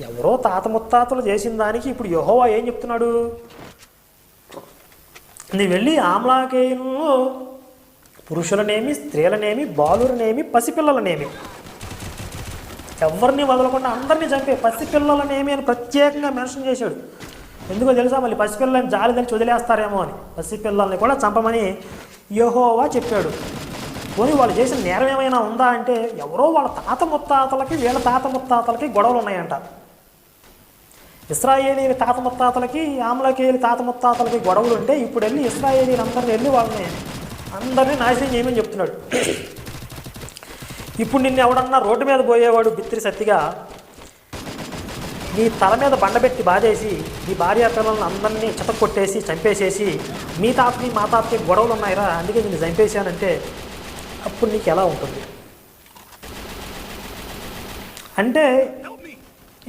ఎవరో తాత ముత్తాతలు చేసిన దానికి ఇప్పుడు యెహోవా ఏం చెప్తున్నాడు? నీ వెళ్ళి ఆమ్లాకేయుల్లో పురుషులనేమి, స్త్రీలనేమి, బాలురనేమి, పసిపిల్లలనేమి ఎవరిని వదలకుండా అందరినీ చంపే, పసిపిల్లలనేమి అని ప్రత్యేకంగా మెన్షన్ చేశాడు. ఎందుకో తెలుసా? మళ్ళీ పసిపిల్లలని జాలి తెలిసి వదిలేస్తారేమో అని పసిపిల్లల్ని కూడా చంపమని యెహోవా చెప్పాడు. పోనీ వాళ్ళు చేసిన నేరం ఏమైనా ఉందా అంటే, ఎవరో వాళ్ళ తాత ముత్తాతలకి వీళ్ళ తాత ముత్తాతలకి గొడవలు ఉన్నాయంట. ఇశ్రాయేలీల తాత ముత్తాతలకి ఆమ్లకేయుల తాత ముత్తాతలకి గొడవలు ఉంటే ఇప్పుడు వెళ్ళి ఇశ్రాయేలీలందరినీ వెళ్ళి వాళ్ళని అందరినీ నాశనం చేయమని చెప్తున్నాడు. ఇప్పుడు నిన్ను ఎవడన్నా రోడ్డు మీద పోయేవాడు బిత్తిరి సత్తిగా నీ తల మీద బండబెట్టి బాధేసి నీ భార్య పిల్లలను అందరినీ చితక్కొట్టేసి చంపేసేసి మీ తాతకి మా తాతకి గొడవలు ఉన్నాయిరా అందుకే నిన్ను చంపేశానంటే అప్పుడు నీకు ఎలా ఉంటుంది? అంటే